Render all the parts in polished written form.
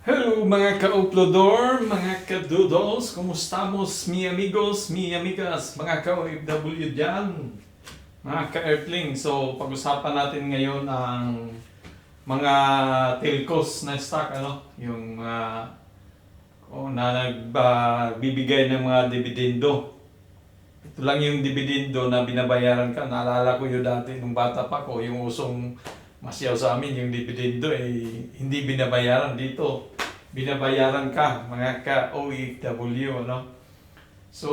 Hello mga ka-uploader, mga ka-doodles, kumustamos mi amigos, mi amigas, mga ka-OFW dyan, mga ka-earthling. So pag-usapan natin ngayon ang mga telcos na stock, yung na nagbibigay ng mga dividendo. Ito lang yung dividendo na binabayaran ka. Naalala ko yun dati nung bata pa ko, yung usong masyaw sa amin, yung dividendo hindi binabayaran dito. Binabayaran ka, mga ka-OFW, So,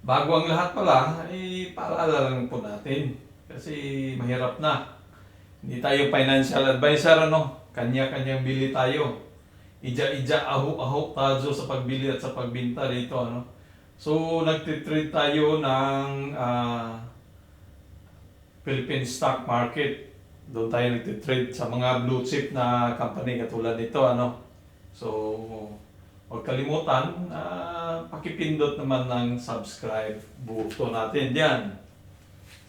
bago ang lahat pala, paalala lang po natin. Kasi mahirap na. Hindi tayo financial advisor, Kanya-kanyang bili tayo. Ija-ija, ahok-ahok tayo sa pagbili at sa pagbinta dito, So, nagtitrade tayo ng Philippine stock market. Doon tayo nagtitrade sa mga blue chip na company katulad nito, So, huwag kalimutan na pakipindot naman ng subscribe button natin diyan.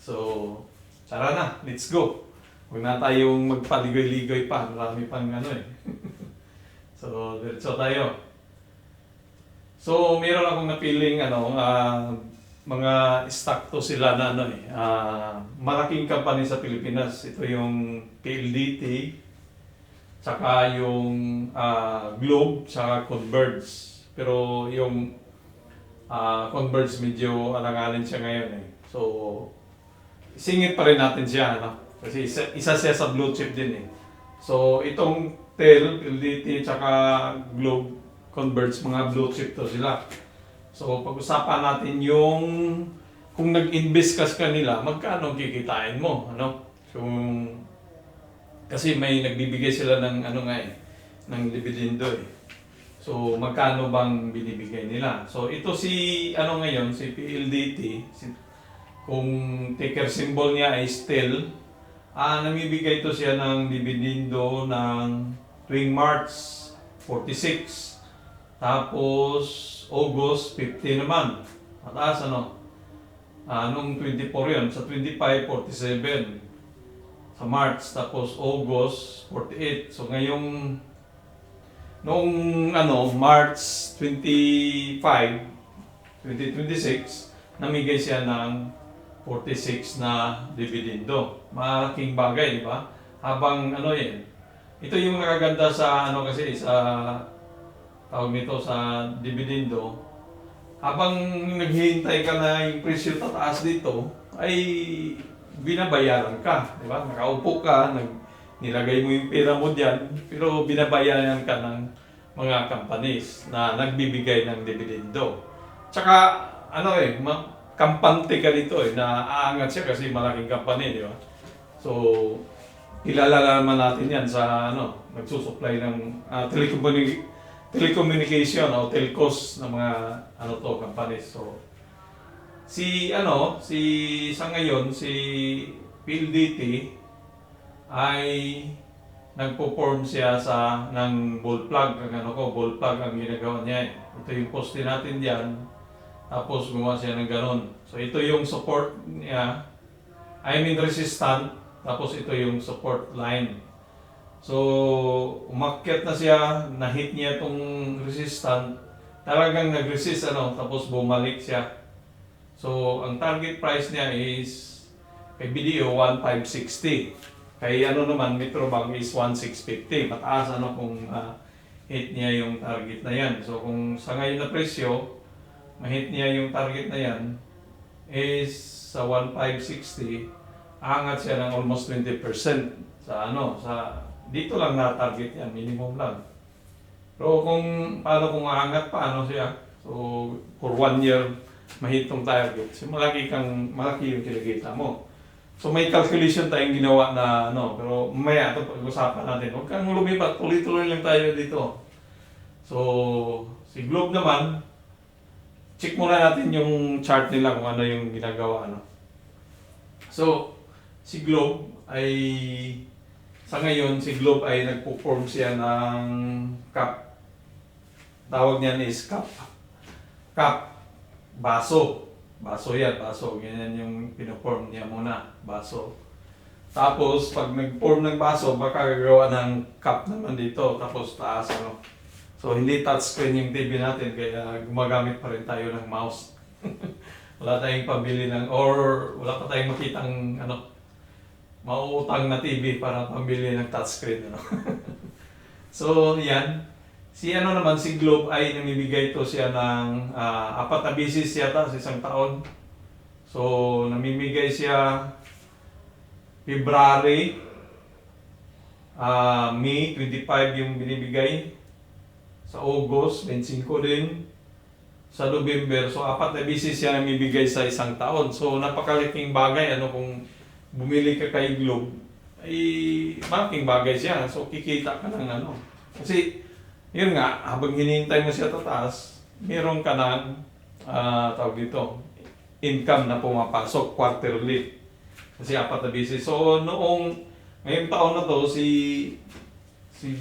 So, tara na, let's go. Huwag na tayong magpaligoy-ligoy pa, marami pang So, diretso tayo. So, meron akong napiling mga stock to sila na malaking company sa Pilipinas. Ito yung PLDT, tsaka yung Globe, tsaka Converge. Pero yung Converge medyo alanganin siya ngayon So, singit pa rin natin siya, Kasi isa siya sa blue chip din So, itong TEL, PLDT, tsaka Globe, Converge, mga blue chip to sila. So, pag-usapan natin yung kung nag-invest ka sa kanila, magkano kikitain mo, So, kasi may nagbibigay sila ng ng dividendo So, magkano bang binibigay nila? So, ito si ngayon, si PLDT, kung ticker symbol niya ay STIL, namibigay ito siya ng dividendo ng tuwing March 46. Tapos, August 50 naman. Mataas nung 24 yun. Sa 25, 47. Sa March, tapos August 48. So noong March 25, 2026, namigay siya ng 46 na dividendo. Malaking bagay, di ba? Habang ito yung nakaganda sa kasi sa tawag nito sa dividendo, habang naghihintay ka na yung presyo tataas dito, ay binabayaran ka, di ba? Nakaupo ka, nilagay mo yung pera mo diyan, pero binabayaran ka ng mga companies na nagbibigay ng dividendo. Tsaka, kampante ka dito na aangat siya kasi malaking company, di ba? So, kilala naman natin yan sa nagsusupply ng telecommunication o telcos ng mga companies. So sa ngayon si PLDT ay nagpo-form siya ng ball plug, ball plug ang ginagawa niya. Ito yung poste natin diyan. Tapos gumawa siya ng ganon. So ito yung support niya. Resistant. Tapos ito yung support line. So, umakyat na siya, na-hit niya itong resistant, talagang nag-resist tapos bumalik siya. So, ang target price niya is, kay BDO 1,560. Kay Metrobank is 1,650. Mataas kung hit niya yung target na yan. So, kung sa ngayon na presyo, ma-hit niya yung target na yan, is sa 1,560, aangat siya ng almost 20% sa dito lang na target yan, minimum lang. Pero paano kung aangat pa, siya? So, for 1 year, mahitong target. So, malaki yung kinikita mo. So, may calculation tayong ginawa na, pero mamaya ito pag-usapan natin. Huwag kang lumipat, tuloy-tuloy lang tayo dito. So, si Globe naman, check muna natin yung chart nila kung ano yung ginagawa, So, si Globe ay sa ngayon, si Globe ay nagpo-form siya ng cup. Tawag niyan is cup. Cup. Baso. Baso yan, baso. Ganyan yung pinoform niya muna. Baso. Tapos, pag nag-form ng baso, baka gagawa ng cup naman dito. Tapos, taas, ano. So, hindi touchscreen yung TV natin, kaya gumagamit pa rin tayo ng mouse. Wala tayong pabili ng, or wala pa tayong makitang, ano, mauutang na TV para pambili ng touchscreen, ano. So, yan. Si ano naman, si Globe ay namimigay to siya ng 4 na bisis yata sa isang taon. So, namimigay siya February, May 25 yung binibigay. Sa August, 25 din. Sa November, so 4 na bisis siya namimigay sa isang taon. So, napakalaking bagay, ano, kung bumili ka kay Globe, ay malaking bagay siya. So, kikita ka ng ano. Kasi, yun nga, habang hinihintay mo siya tataas, meron ka ng, tawag dito, income na pumapasok quarterly. Kasi 4 na bisis. So, ngayong taon na to, si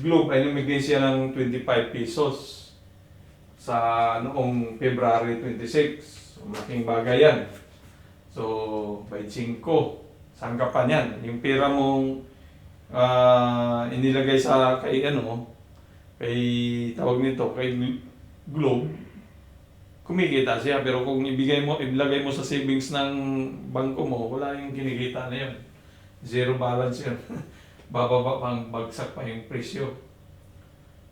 Globe ay namigay siya ng 25 pesos sa noong February 26. So, malaking bagay yan. So, by 5, sangka pa niyan. Yung pera mong inilagay sa kay tawag nito, kay Globe, kumikita siya. Pero kung ilagay mo sa savings ng bangko mo, wala yung kinikita na yun. Zero balance yun. Bababa pang bagsak pa yung presyo.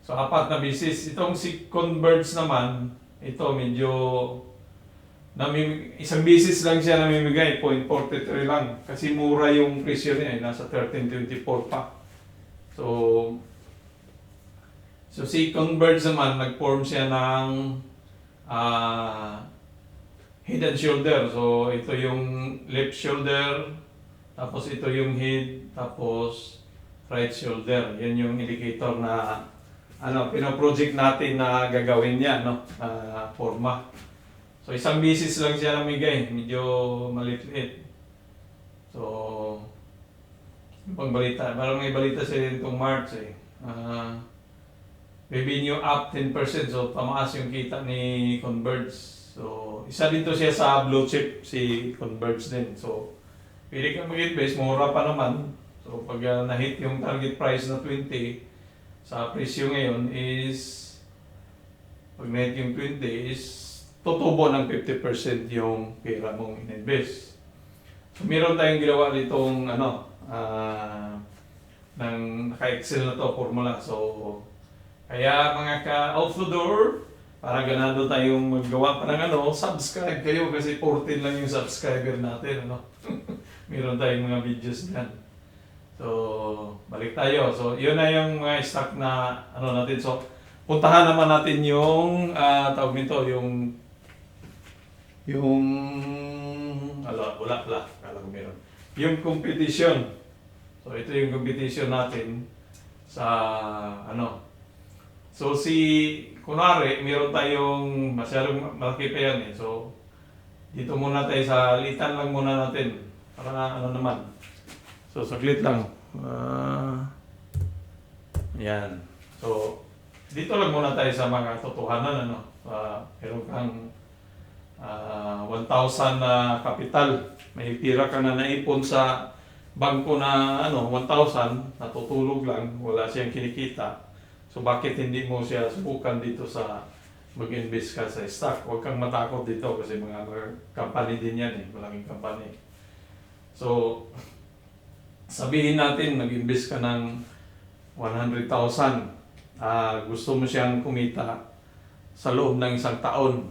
So, 4 na bisis. Itong si Converge naman, ito medyo isang bisis lang siya namimigay, 0.43 lang. Kasi mura yung presyo niya, nasa 13.24 pa. So si Converge naman, nag-form siya ng head and shoulder. So, ito yung left shoulder, tapos ito yung head, tapos right shoulder. Yan yung indicator na pinoproject natin na gagawin niya, forma. So, isang bisis lang siya namigay, medyo maliit-liit. So, ibang balita. Parang may balita siya din itong March revenue up 10%. So, tamaas yung kita ni Converge. So, isa dito siya sa blue chip, si Converge din. So, pwede kang mag-invest, mura pa naman. So, pag na-hit yung target price na 20, sa presyo ngayon is, pag na-hit yung 20 is, tutubo ng 50% yung pera mong in-invest. So, meron tayong ginawa ditong, ng naka-excel na to, formula. So, kaya mga ka-out the door, para ganado tayong maggawa pa ng subscribe kayo kasi 14 lang yung subscriber natin, Meron tayong mga videos diyan. So, balik tayo. So, yun na yung mga stock na natin. So, puntahan naman natin yung tawag nito, yung wala, kala ko meron. Yung competition. So, ito yung competition natin sa So, kunwari, meron tayong masyadong malaki pa yan So, dito muna tayo sa litan lang muna natin. Para naman. So, saglit lang. Yan. So, dito lang muna tayo sa mga totohanan, meron kang 1,000 na kapital. May pira ka na naipon sa bangko na 1,000, natutulog lang, wala siyang kinikita. So bakit hindi mo siya subukan dito sa mag-invest ka sa stock? Huwag kang matakot dito kasi mga company din yan malaking company. So sabihin natin nag-invest ka ng 100,000. Gusto mo siyang kumita sa loob ng isang taon.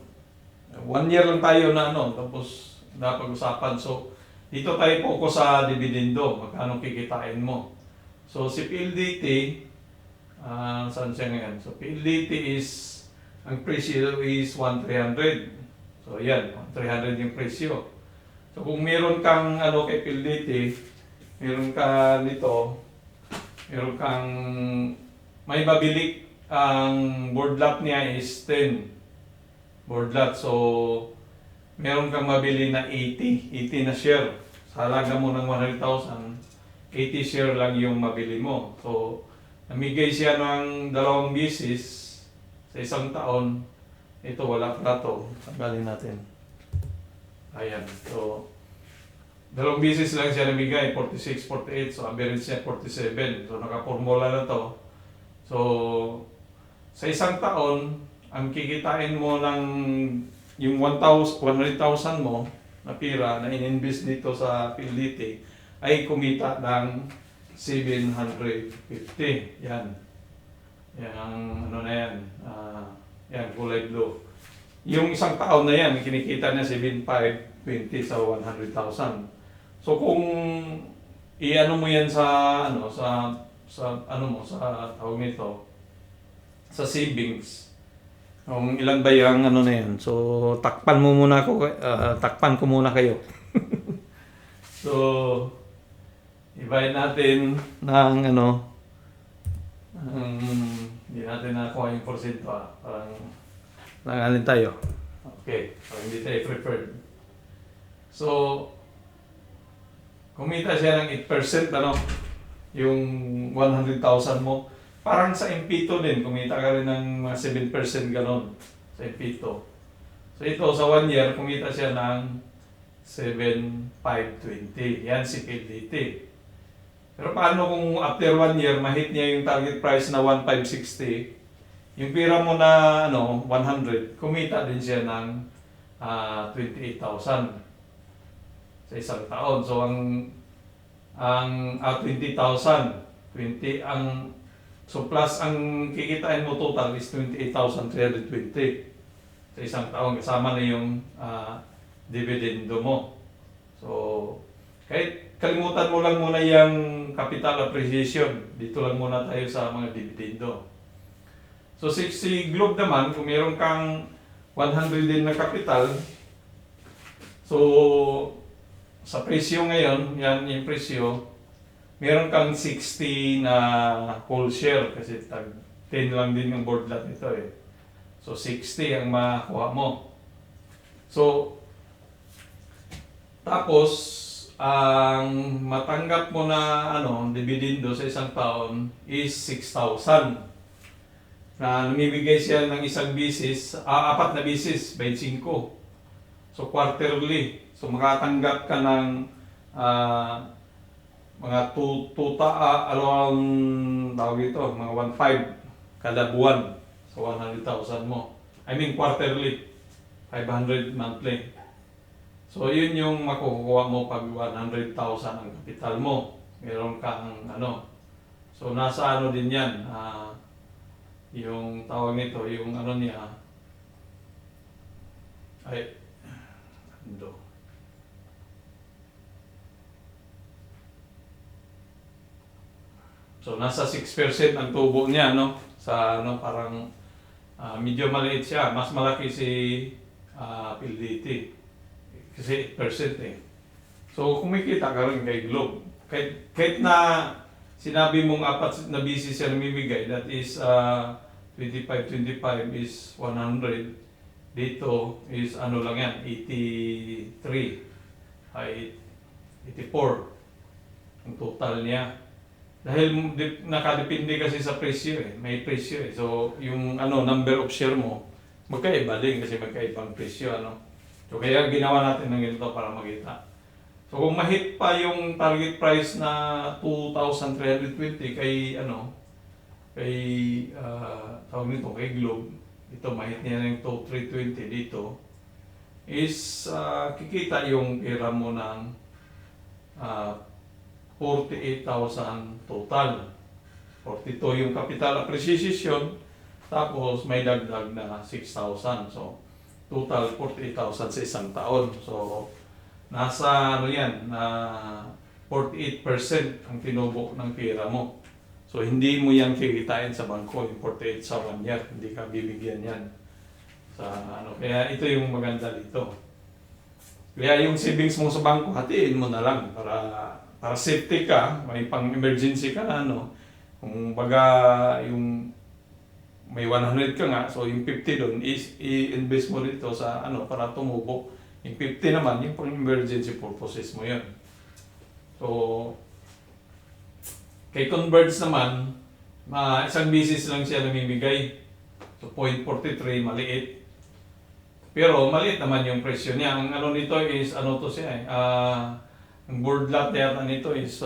1 year lang tayo na tapos napag-usapan. So dito tayo focus sa dividendo, magkano kikitain mo. So si PLDT, saan siya ngayon? So, PLDT is, ang presyo is 1,300. So, yan, 1,300 yung presyo. So, kung meron kang, kay PLDT, meron ka nito, meron kang, may babili, ang board lot niya is 10. Board lot. So, meron kang mabili na 80 na share. Sa halaga mo ng 100,000, 80 share lang yung mabili mo. So, namigay siya ng 2 bisis sa isang taon. Ito, wala pa to. Tanggalin natin. Ayan. So, Dalawang bisis lang siya namigay, 46, 48, so average niya 47. So nakapormula na to. So sa isang taon, ang kikitain mo ng yung 100,000 mo na pira na in-invest dito sa PLDT ay kumita ng 750. Yan. Yan ang ano na yan. Yan, kulay blue. Yung isang taon na yan, kinikita niya 7,520 sa 100,000. So kung i-ano mo yan sa ano sa ano mo sa tawag nito sa savings. Kung ilan ba yung ano na yan. So takpan mo muna ako, takpan ko muna kayo. So i-divide natin ng ano hindi natin nakuha yung porsyento parang nangalin tayo. Okay, so hindi tayo preferred. So kumita siya ng 8% ano, yung 100,000 mo. Parang sa MP2 din, kumita ka rin ng mga 7% ganon sa MP2. So ito sa 1 year, kumita siya ng 7,520. Yan si PLDT. Pero paano kung after 1 year, mahit niya yung target price na 1,560, yung pira mo na ano, 100, kumita din siya ng 28,000 sa isang taon. So ang 20,000, 20 ang so plus ang kikitain mo total is 28,320 sa isang taon kasama na yung dividendo mo. So kahit kalimutan mo lang muna yung capital appreciation, dito lang muna tayo sa mga dividendo. So si Globe naman, kung meron kang 100 din na capital, so sa presyo ngayon, yan yung presyo, meron kang 60 na whole share kasi tag 10 lang din yung board lot nito eh. So 60 ang makuha mo. So tapos ang matanggap mo na ano, dividendo sa isang taon is 6,000. Na namibigay siya ng isang bisis, 4 na bisis, 25. So quarterly. So makatanggap ka ng mga around tawag ito, mga 1,500 kada buwan sa 100,000 mo. I mean quarterly, 500 monthly. So yun yung makukuha mo pag 100,000 ang kapital mo. Meron kang ano. So nasa ano din yan, yung tawag nito, yung ano niya, ay, ano. So nasa 6% ang tubo niya no sa ano parang medyo maliit siya, mas malaki si PLDT kasi 8% eh. So kumikita ka rin kay Globe. Kahit na sinabi mong 4 na busy siya namimigay, that is 25 is 100. Dito is ano lang yan, 83 ay 84 ang total niya. Dahil nakadepende kasi sa presyo eh, may presyo eh. So yung ano number of share mo magkaiba din kasi magkaibang presyo ano. So kaya ginawa natin ng ganito para makita. So kung mahit pa yung target price na 2,320 kay ano kay tawag nito kay Globe, ito mahit niya ng 2,320 dito is kikita yung pera mo ng 48,000 total. 42 yung capital appreciation, tapos may dagdag na 6,000. So, total 48,000 sa isang taon. So, nasa ano yan, na 48% ang tinubo ng pera mo. So, hindi mo yan kikitain sa bangko, yung 48 sa 1 year. Hindi ka bibigyan yan. Sa, ano, kaya ito yung maganda dito. Kaya yung savings mo sa bangko, hatiin mo na lang para safety ka, may pang-emergency ka na, ano. Kung baga, yung may 100 ka nga, so yung 50 doon i-invest mo dito sa ano para tumubo. Yung 50 naman, yung pang-emergency purposes mo yun. So, kay Converge naman, isang bisis lang siya namimigay. So, 0.43, maliit. Pero maliit naman yung presyo niya. Ang ano nito is, ano to siya eh, Ang board lot yata nito is,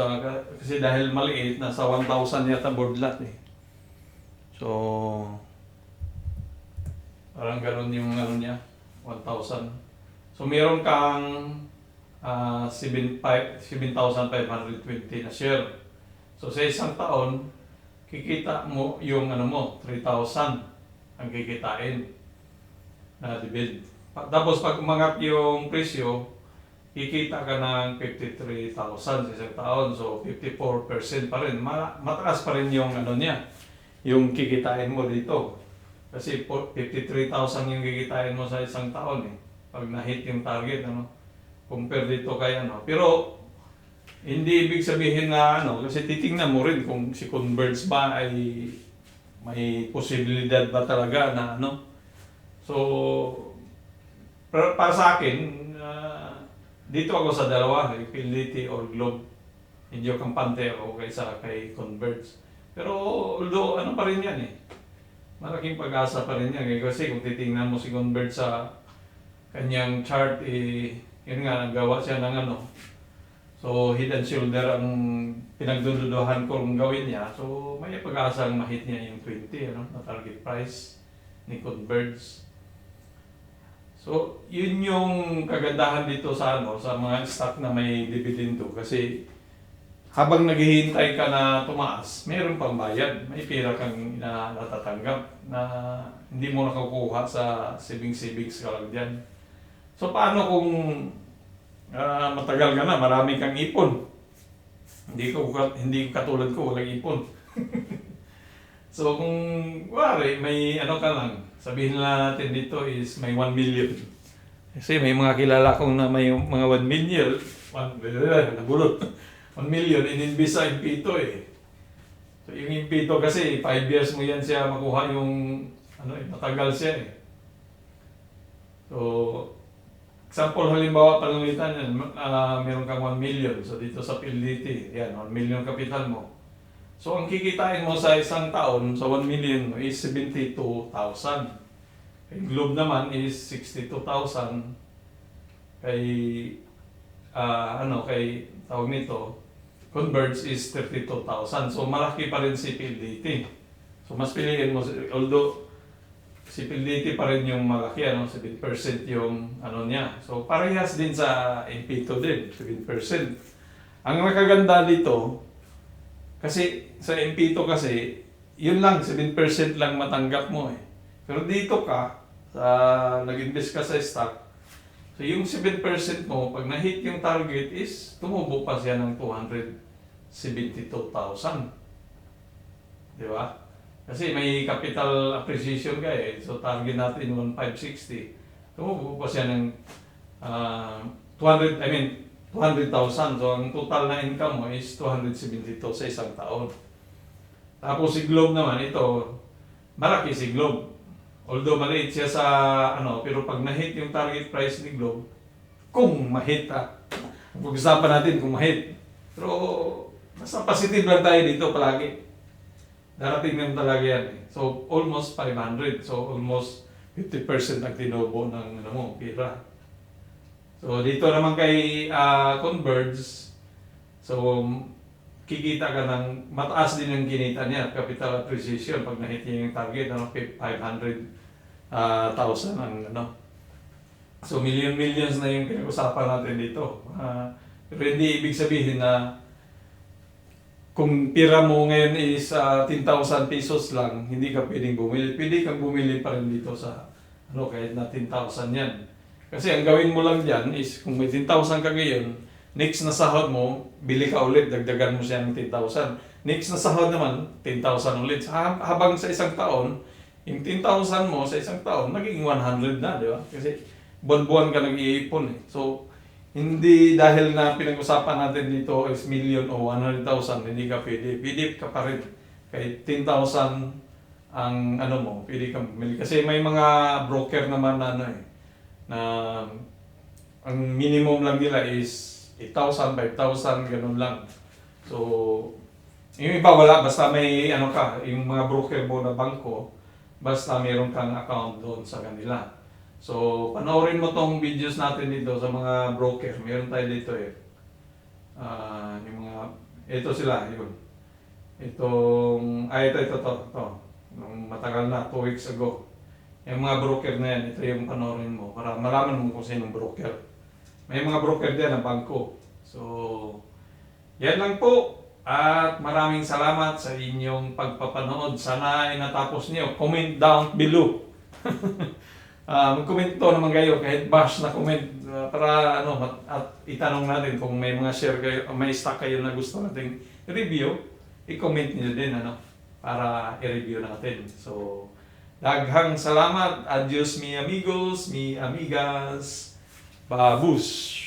kasi dahil maliit, nasa 1,000 yata board lot eh. So, parang ganun yung ano niya, 1,000. So, meron kang 7,520 na share. So, sa isang taon, kikita mo yung ano mo, 3,000 ang kikitain na dividend. Tapos, pag umangat yung presyo, kikita ka ng 53,000 sa isang taon. So, 54% pa rin. Mataas pa rin yung ano niya, yung kikitain mo dito. Kasi 53,000 yung kikitain mo sa isang taon eh. Pag na-hit yung target, ano, compare dito kay ano. Pero, hindi ibig sabihin na ano, kasi titingnan mo rin kung si Converge ba ay may posibilidad ba talaga na ano. So, para sa akin, dito ako sa dalawa, Fidelity or Globe. Hindi ako kampante ako kay Converge. Pero although ano pa rin yan eh, malaking pag-asa pa rin yan eh. Kasi kung titingnan mo si Converge sa kanyang chart, eh, yun nga, nagawa siya ng ano. So, head and shoulder ang pinagdududuhan ko kung gawin niya. So, may pag-asa ang ma-hit niya yung 20, ano, na target price ni Converge. So, yun yung kagandahan dito sa ano, sa mga stock na may dividendo kasi habang naghihintay ka na tumaas, mayroon pang bayad. May pera kang natatanggap na hindi mo nakukuha sa savings ka lang dyan. So, paano kung matagal ka na, marami kang ipon? Hindi ko katulad ko, walang ipon. So, kung wari, may ano ka lang, sabihin natin dito is may 1 million. Kasi may mga kilala kong na may mga 1 million, 1 million, in-invest sa Impito eh. So, yung Impito kasi, 5 years mo yan siya makuha yung, ano eh, matagal siya eh. So, example, halimbawa, panungitan yan, meron kang 1 million. So, dito sa Fidelity, yan, 1 million kapital mo. So, ang kikitain mo sa isang taon, sa 1 million mo, is 72,000. Kay Globe naman is 62,000. Kay, kay tawag nito, Converge is 32,000. So, malaki pa rin si Fidelity. So, mas piliin mo, although, si Fidelity pa rin yung malaki, 7% yung ano niya. So, parehas din sa Impito din, 7%. Ang nakaganda dito, kasi sa Impito kasi, yun lang, 7% lang matanggap mo eh. Pero dito ka, nag-invest ka sa stock, so yung 7% mo, pag na-hit yung target is, tumubo pa siya ng 272,000. Di ba? Kasi may capital appreciation ka eh. So target natin 1,560. Tumubo pa siya ng 200,000. So ang total na income mo is 272 sa isang taon. Tapos si Globe naman, ito, malaki si Globe. Although maliit siya sa pero pag na-hit yung target price ni Globe, kung ma-hit pag-usapan natin kung ma-hit. Pero basta positive lang tayo dito palagi. Darating naman talaga yan eh. So almost 500. So almost 50% ang tinobo ng pera. So dito naman kay Converge, so kikita ka ng mataas din ang kinita niya, capital appreciation pag na-hit niya yung target, 500,000 ang So millions na yung pinag-usapan natin dito. Pero hindi ibig sabihin na kung pira mo ngayon is 10,000 pesos lang, hindi ka pwedeng bumili. Pwede kang bumili pa rin dito sa kahit na 10,000 yan. Kasi ang gawin mo lang dyan is kung may 10,000 ka ngayon, next na sahod mo, bili ka ulit, dagdagan mo siya ng 10,000. Next na sahod naman, 10,000 ulit. Habang sa isang taon, yung 10,000 mo sa isang taon, naging 100 na, di ba? Kasi buwan-buwan ka nag-iipon eh. So, hindi dahil na pinag-usapan natin dito is million o 100,000, hindi ka pwede. Pwede ka pa rin. Kahit 10,000 ang mo, pwede kang bumili. Kasi may mga broker naman na na ang minimum lang nila is 8,000, 5,000, ganun lang. So, yung iba wala, basta may yung mga broker mo na bangko, basta mayroon kang account doon sa kanila. So, panoorin mo tong videos natin dito sa mga broker. Meron tayo dito eh. Yung mga, ito sila, yun. Ito. Nung matagal na, 2 weeks ago. Yung mga broker na yan, ito yung panoorin mo para malaman mo kung sinong broker. May mga broker din ng bangko. So, yan lang po. At maraming salamat sa inyong pagpapanood. Sana ay natapos niyo. Comment down below. Mag-comment to naman kayo kahit bash na comment para at itanong natin kung may mga share kayo, may stock kayo na gusto nating review, i-comment niyo din para i-review natin. So, daghang salamat. Adios mi amigos, mi amigas. Babush!